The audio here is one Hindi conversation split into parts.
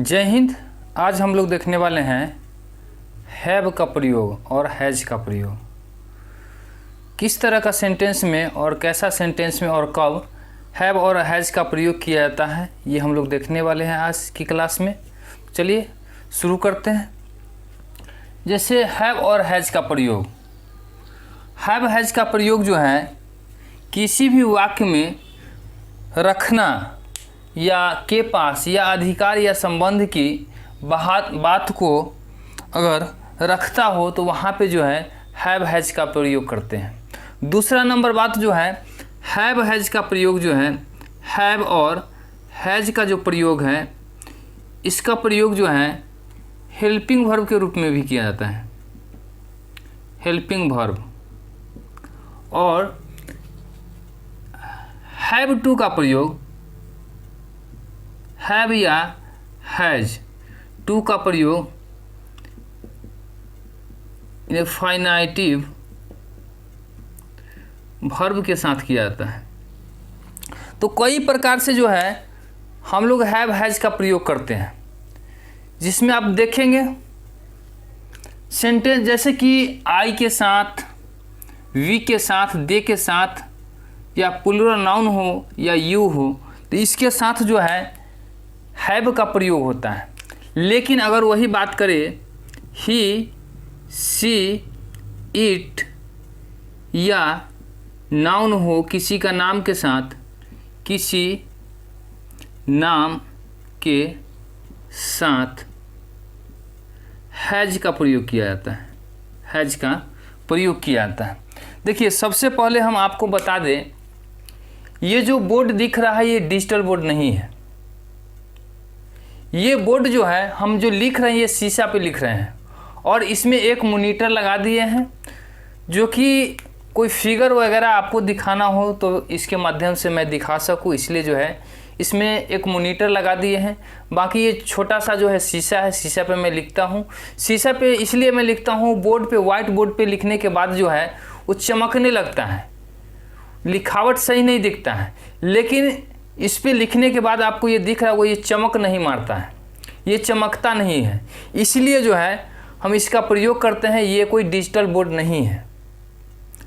जय हिंद। आज हम लोग देखने वाले हैं हैव का प्रयोग और हैज का प्रयोग। किस तरह का सेंटेंस में और कैसा सेंटेंस में और कब हैव और हैज का प्रयोग किया जाता है, ये हम लोग देखने वाले हैं आज की क्लास में। चलिए शुरू करते हैं। जैसे हैव और हैज का प्रयोग। हैव हैज का प्रयोग जो है किसी भी वाक्य में रखना या के पास या अधिकार या संबंध की बात को अगर रखता हो तो वहाँ पे जो है हैव हैज का प्रयोग करते हैं। दूसरा नंबर बात जो है हैव हैज का प्रयोग जो है हैव और हैज का जो प्रयोग है इसका प्रयोग जो है हेल्पिंग वर्ब के रूप में भी किया जाता है, हेल्पिंग वर्ब। और हैव टू का प्रयोग हैव या हैज टू का प्रयोग इनफाइनाइटिव वर्ब के साथ किया जाता है। तो कई प्रकार से जो है हम लोग हैव हैज का प्रयोग करते हैं, जिसमें आप देखेंगे सेंटेंस जैसे कि आई के साथ, वी के साथ, दे के साथ या प्लूरल नाउन हो या यू हो, तो इसके साथ जो है हैव का प्रयोग होता है। लेकिन अगर वही बात करें ही, सी, इट या नाउन हो किसी का नाम के साथ, किसी नाम के साथ हैज का प्रयोग किया जाता है, हैज का प्रयोग किया जाता है। देखिए सबसे पहले हम आपको बता दें, ये जो बोर्ड दिख रहा है ये डिजिटल बोर्ड नहीं है। ये बोर्ड जो है हम जो लिख रहे हैं ये शीशा पे लिख रहे हैं और इसमें एक मॉनिटर लगा दिए हैं, जो कि कोई फिगर वगैरह आपको दिखाना हो तो इसके माध्यम से मैं दिखा सकूं, इसलिए जो है इसमें एक मॉनिटर लगा दिए हैं। बाकी ये छोटा सा जो है शीशा है, शीशा पे मैं लिखता हूँ। शीशा पे इसलिए मैं लिखता हूँ, बोर्ड पे व्हाइट बोर्ड पे लिखने के बाद जो है वो चमकने लगता है, लिखावट सही नहीं दिखता है। लेकिन इस पे लिखने के बाद आपको ये दिख रहा है वो ये चमक नहीं मारता है, ये चमकता नहीं है, इसलिए जो है हम इसका प्रयोग करते हैं। ये कोई डिजिटल बोर्ड नहीं है।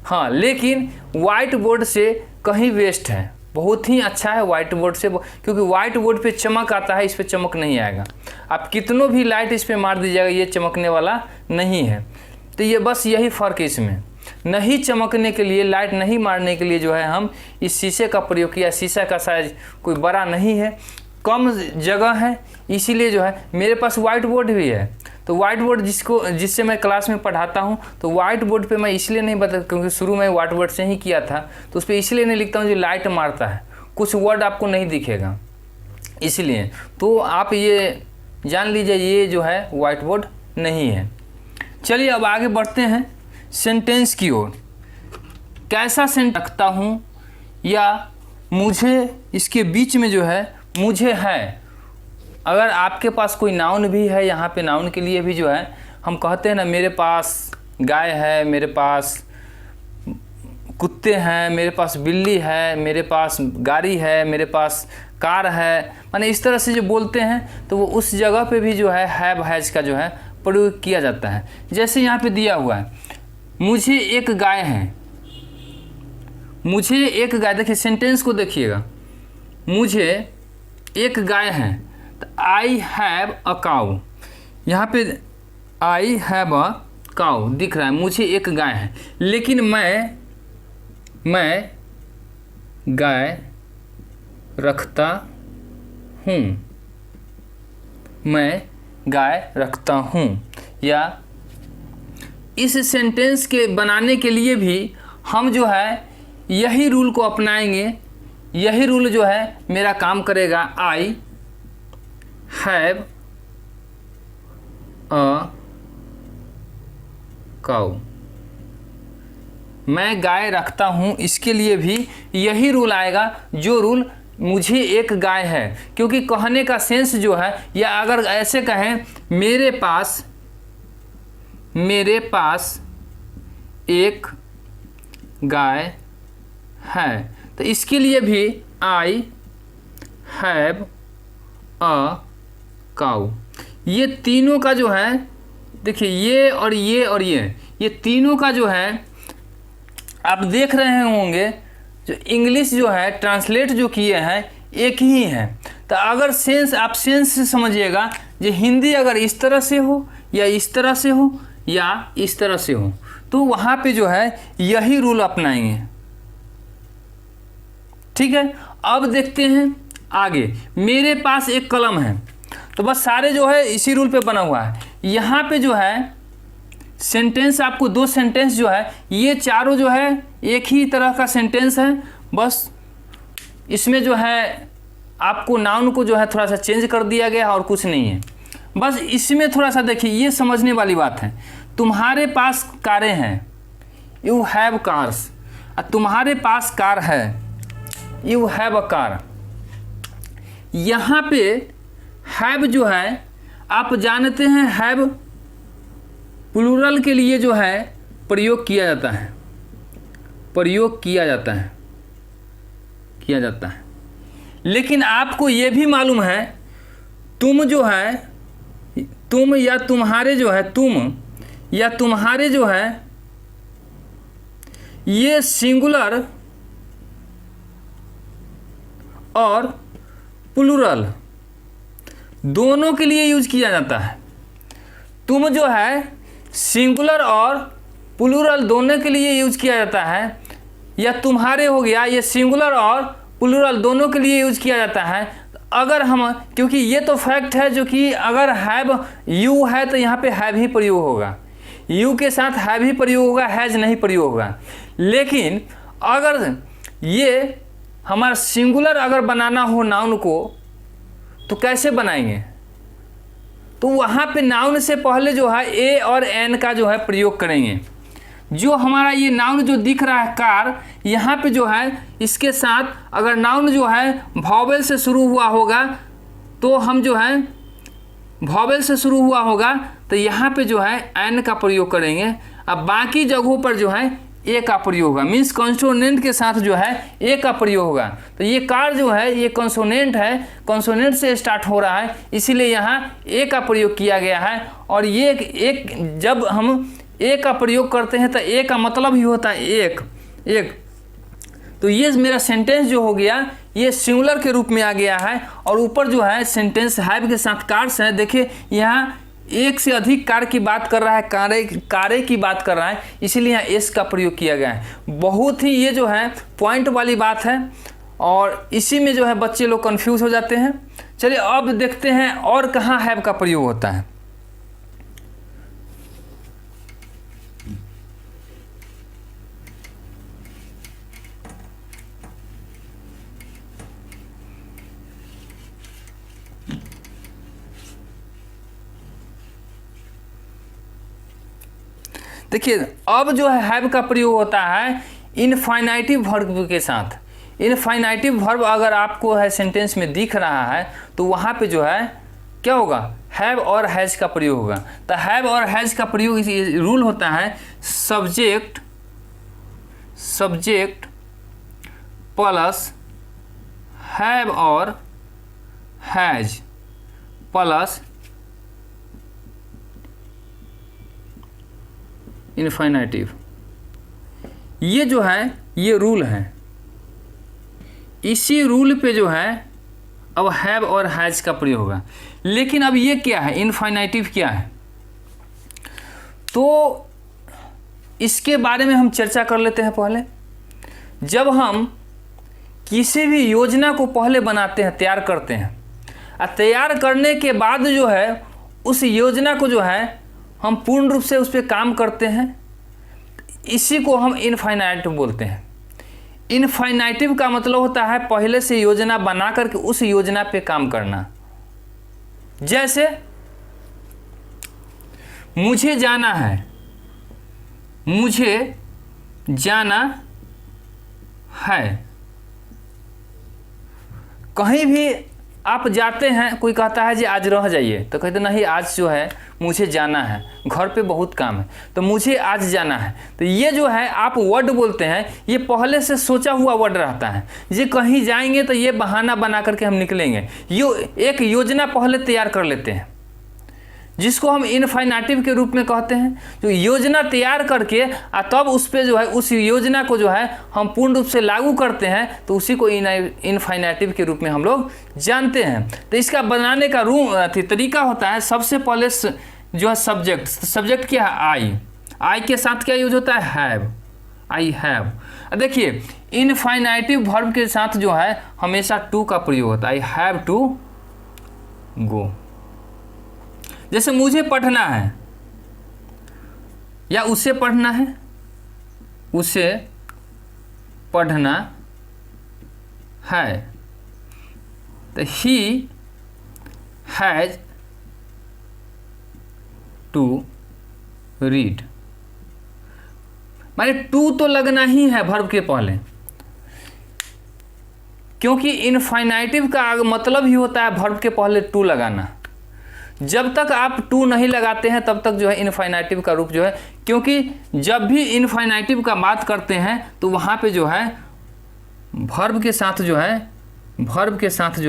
हाँ, लेकिन वाइट बोर्ड से कहीं बेस्ट है, बहुत ही अच्छा है वाइट बोर्ड से, क्योंकि वाइट बोर्ड पे चमक आता है, इस पे चमक नहीं आएगा। आप कितनों भी लाइट इस पे मार दीजिएगा ये चमकने वाला नहीं है। तो ये बस यही फ़र्क है इसमें। नहीं चमकने के लिए, लाइट नहीं मारने के लिए जो है हम इस शीशे का प्रयोग किया। शीशा का साइज कोई बड़ा नहीं है, कम जगह है, इसीलिए जो है मेरे पास वाइट बोर्ड भी है। तो वाइट बोर्ड जिससे मैं क्लास में पढ़ाता हूँ, तो वाइट बोर्ड पे मैं इसलिए नहीं बता, क्योंकि शुरू में वाइट बोर्ड से ही किया था, तो उस पर इसलिए नहीं लिखता हूँ जो लाइट मारता है, कुछ वर्ड आपको नहीं दिखेगा इसलिए। तो आप ये जान लीजिए ये जो है वाइट बोर्ड नहीं है। चलिए अब आगे बढ़ते हैं सेंटेंस की ओर। कैसा सेंटेंस रखता हूँ या मुझे, इसके बीच में जो है मुझे है। अगर आपके पास कोई नाउन भी है, यहाँ पे नाउन के लिए भी जो है हम कहते हैं ना, मेरे पास गाय है, मेरे पास कुत्ते हैं, मेरे पास बिल्ली है, मेरे पास गाड़ी है, मेरे पास कार है, माने इस तरह से जो बोलते हैं तो वो उस जगह पे भी जो है हैव हैज का जो है प्रयोग किया जाता है। जैसे यहाँ पे दिया हुआ है मुझे एक गाय है, मुझे एक गाय, देखिए सेंटेंस को देखिएगा, मुझे एक गाय है, तो आई हैव अ काऊ, यहाँ पे आई हैव अ काऊ दिख रहा है, मुझे एक गाय है। लेकिन मैं गाय रखता हूँ, मैं गाय रखता हूँ। या इस सेंटेंस के बनाने के लिए भी हम जो है यही रूल को अपनाएंगे, यही रूल जो है मेरा काम करेगा। आई हैव अ काऊ, मैं गाय रखता हूँ, इसके लिए भी यही रूल आएगा जो रूल मुझे एक गाय है। क्योंकि कहने का सेंस जो है, या अगर ऐसे कहें मेरे पास एक गाय है, तो इसके लिए भी आई हैव अ काऊ। ये तीनों का जो है देखिए, ये और ये और ये तीनों का जो है आप देख रहे होंगे, जो इंग्लिश जो है ट्रांसलेट जो किए हैं एक ही है। तो अगर सेंस आप सेंस से समझिएगा, जो हिंदी अगर इस तरह से हो या इस तरह से हो या इस तरह से हो, तो वहाँ पे जो है यही रूल अपनाएंगे। ठीक है, अब देखते हैं आगे। मेरे पास एक कलम है, तो बस सारे जो है इसी रूल पे बना हुआ है। यहाँ पे जो है सेंटेंस, आपको 2 सेंटेंस जो है, ये चारों जो है एक ही तरह का सेंटेंस है, बस इसमें जो है आपको नाउन को जो है थोड़ा सा चेंज कर दिया गया और कुछ नहीं है। बस इसमें थोड़ा सा देखिए, ये समझने वाली बात है। तुम्हारे पास कारें हैं, यू हैव कार्स। तुम्हारे पास कार है, यू हैव अ कार। यहाँ पे हैव जो है आप जानते हैं, हैव प्लूरल के लिए जो है प्रयोग किया जाता है, प्रयोग किया जाता है। लेकिन आपको ये भी मालूम है, तुम जो है, तुम या तुम्हारे जो है, तुम या तुम्हारे जो है, ये सिंगुलर और प्लूरल दोनों के लिए यूज किया जाता है। तुम जो है सिंगुलर और प्लूरल दोनों के लिए यूज किया जाता है, या तुम्हारे हो गया, ये सिंगुलर और प्लूरल दोनों के लिए यूज किया जाता है। अगर हम, क्योंकि ये तो फैक्ट है जो कि अगर हैव यू है तो यहाँ पे हैव ही प्रयोग होगा, यू के साथ हैव ही प्रयोग होगा, हैज नहीं प्रयोग होगा। लेकिन अगर ये हमारा सिंगुलर अगर बनाना हो नाउन को, तो कैसे बनाएंगे? तो वहाँ पे नाउन से पहले जो है ए और एन का जो है प्रयोग करेंगे। जो हमारा ये नाउन जो दिख रहा है कार, यहाँ पे जो है इसके साथ अगर नाउन जो है वॉवेल से शुरू हुआ होगा, तो हम जो है वॉवेल से शुरू हुआ होगा तो यहाँ पे जो है एन का प्रयोग करेंगे। अब बाकी जगहों पर जो है ए का प्रयोग होगा, मीन्स कंसोनेंट के साथ जो है ए का प्रयोग होगा। तो ये कार जो है ये कंसोनेंट है, कंसोनेंट से स्टार्ट हो रहा है, इसीलिए यहाँ ए का प्रयोग किया गया है। और ये एक जब हम ए का प्रयोग करते हैं तो ए का मतलब ही होता है एक। तो ये मेरा सेंटेंस जो हो गया ये सिंगुलर के रूप में आ गया है। और ऊपर जो है सेंटेंस हैव के साथ कार्स है, देखिए यहाँ एक से अधिक कार की बात कर रहा है, कारे की बात कर रहा है, इसीलिए यहाँ एस का प्रयोग किया गया है। बहुत ही ये जो है पॉइंट वाली बात है, और इसी में जो है बच्चे लोग कंफ्यूज हो जाते हैं। चलिए अब देखते हैं और कहाँ हैव का प्रयोग होता है। देखिए अब जो है हैव का प्रयोग होता है इनफाइनाइटिव वर्ब के साथ। इनफाइनाइटिव वर्ब अगर आपको है सेंटेंस में दिख रहा है तो वहाँ पे जो है क्या होगा, हैव और हैज का प्रयोग होगा। तो हैव और हैज का प्रयोग रूल होता है सब्जेक्ट प्लस हैव और हैज प्लस इनफाइनाइटिव। ये जो है ये रूल है, इसी रूल पे जो है अब हैव और हैज का प्रयोग होगा। लेकिन अब ये क्या है, इनफाइनाइटिव क्या है, तो इसके बारे में हम चर्चा कर लेते हैं। पहले जब हम किसी भी योजना को पहले बनाते हैं, तैयार करते हैं, और तैयार करने के बाद जो है उस योजना को जो है हम पूर्ण रूप से उस पर काम करते हैं, इसी को हम इनफाइनाइटिव बोलते हैं। इनफाइनाइटिव का मतलब होता है पहले से योजना बना करके उस योजना पे काम करना। जैसे मुझे जाना है, मुझे जाना है, कहीं भी आप जाते हैं, कोई कहता है जी आज रह जाइए, तो कहते नहीं आज जो है मुझे जाना है, घर पे बहुत काम है, तो मुझे आज जाना है। तो ये जो है आप वर्ड बोलते हैं, ये पहले से सोचा हुआ वर्ड रहता है। ये कहीं जाएंगे तो ये बहाना बना करके हम निकलेंगे, एक योजना पहले तैयार कर लेते हैं, जिसको हम इनफाइनाटिव के रूप में कहते हैं। जो योजना तैयार करके तब उस पर जो है उस योजना को जो है हम पूर्ण रूप से लागू करते हैं, तो उसी को इनफाइनाटिव के रूप में हम लोग जानते हैं। तो इसका बनाने का तरीका होता है, सबसे पहले जो है सब्जेक्ट क्या है, आई के साथ क्या यूज होता है, हैव, आई हैव। देखिए इनफाइनाटिव वर्ब के साथ जो है हमेशा टू का प्रयोग होता है, आई हैव टू गो। जैसे मुझे पढ़ना है या उसे पढ़ना है, उसे पढ़ना है, तो ही हैज टू रीड। माने टू तो लगना ही है वर्ब के पहले, क्योंकि इनफाइनाइटिव का मतलब ही होता है वर्ब के पहले टू लगाना। जब तक आप टू नहीं लगाते हैं तब तक जो है इनफाइनाइटिव का रूप जो है, क्योंकि जब भी इनफाइनाइटिव का बात करते हैं तो वहाँ पे जो है वर्ब के साथ जो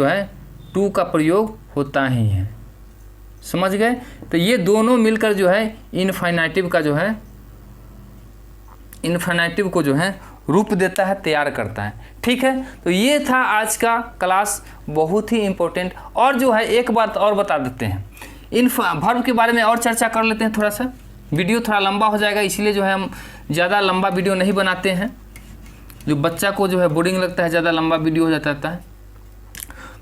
है टू का प्रयोग होता ही है। समझ गए? तो ये दोनों मिलकर जो है इनफाइनाइटिव को जो है रूप देता है, तैयार करता है। ठीक है, तो ये था आज का क्लास, बहुत ही इम्पोर्टेंट। और जो है एक बात और बता देते हैं, इन वर्ब के बारे में और चर्चा कर लेते हैं थोड़ा सा। वीडियो थोड़ा लंबा हो जाएगा, इसीलिए जो है हम ज़्यादा लंबा वीडियो नहीं बनाते हैं, जो बच्चा को जो है बोरिंग लगता है, ज़्यादा लंबा वीडियो हो जाता है।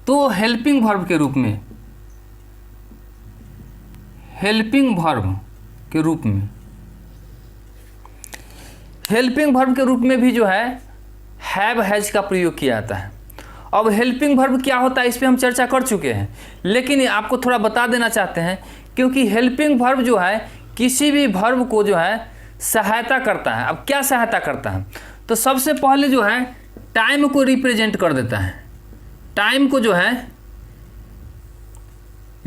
तो हेल्पिंग वर्ब के रूप में हेल्पिंग वर्ब के रूप में भी जो है हैव हैज का प्रयोग किया जाता है। अब हेल्पिंग वर्ब क्या होता है इस पे हम चर्चा कर चुके हैं, लेकिन आपको थोड़ा बता देना चाहते हैं, क्योंकि हेल्पिंग वर्ब जो है किसी भी वर्ब को जो है सहायता करता है। अब क्या सहायता करता है, तो सबसे पहले जो है टाइम को रिप्रेजेंट कर देता है, टाइम को जो है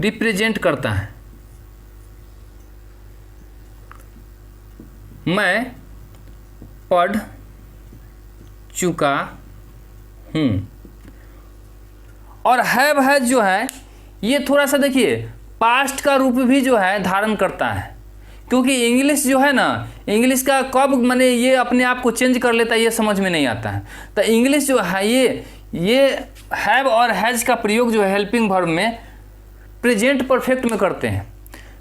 रिप्रेजेंट करता है। मैं पढ़ चुका हूँ। और हैव हैज जो है ये थोड़ा सा देखिए पास्ट का रूप भी जो है धारण करता है, क्योंकि इंग्लिश जो है ना, इंग्लिश का कब माने ये अपने आप को चेंज कर लेता है ये समझ में नहीं आता है। तो इंग्लिश जो है ये हैव और हैज का प्रयोग जो है हेल्पिंग वर्ब में प्रेजेंट परफेक्ट में करते हैं।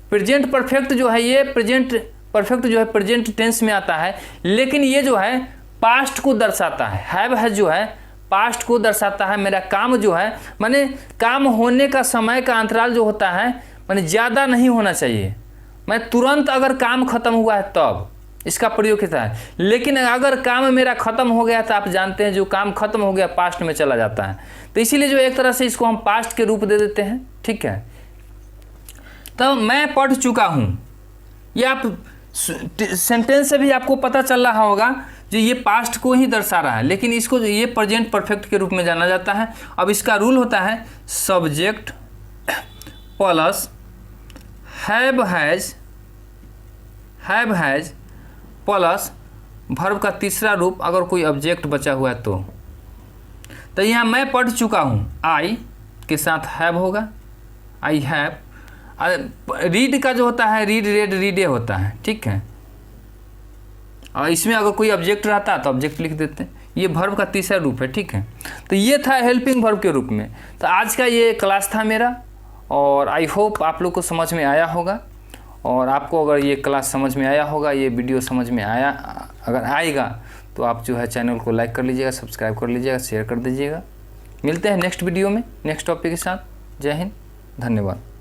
प्रेजेंट परफेक्ट जो है ये प्रेजेंट टेंस में आता है, लेकिन ये जो है पास्ट को दर्शाता है। हैव हैज जो है पास्ट को दर्शाता है। मेरा काम जो है माने काम होने का समय का अंतराल जो होता है माने ज़्यादा नहीं होना चाहिए। मैं तुरंत अगर काम खत्म हुआ है तब इसका प्रयोग होता है, लेकिन अगर काम मेरा खत्म हो गया तो आप जानते हैं जो काम खत्म हो गया पास्ट में चला जाता है। तो इसीलिए जो एक तरह से इसको हम पास्ट के रूप दे देते हैं। ठीक है, तो मैं पढ़ चुका हूँ, ये आप सेंटेंस से भी आपको पता चल रहा होगा जो ये पास्ट को ही दर्शा रहा है, लेकिन इसको ये प्रेजेंट परफेक्ट के रूप में जाना जाता है। अब इसका रूल होता है subject plus have has plus verb का तीसरा रूप अगर कोई ऑब्जेक्ट बचा हुआ है तो यहाँ मैं पढ़ चुका हूँ, आई के साथ हैव होगा, आई हैव। रीड का जो होता है रीड रेड रीडे होता है। ठीक है, और इसमें अगर कोई ऑब्जेक्ट रहता है तो ऑब्जेक्ट लिख देते हैं। ये वर्ब का तीसरा रूप है। ठीक है, तो ये था हेल्पिंग वर्ब के रूप में। तो आज का ये क्लास था मेरा, और आई होप आप लोग को समझ में आया होगा। और आपको अगर ये क्लास समझ में आया होगा, ये वीडियो समझ में अगर आएगा तो आप जो है चैनल को लाइक कर लीजिएगा, सब्सक्राइब कर लीजिएगा, शेयर कर दीजिएगा। मिलते हैं नेक्स्ट वीडियो में नेक्स्ट टॉपिक के साथ। जय हिंद, धन्यवाद।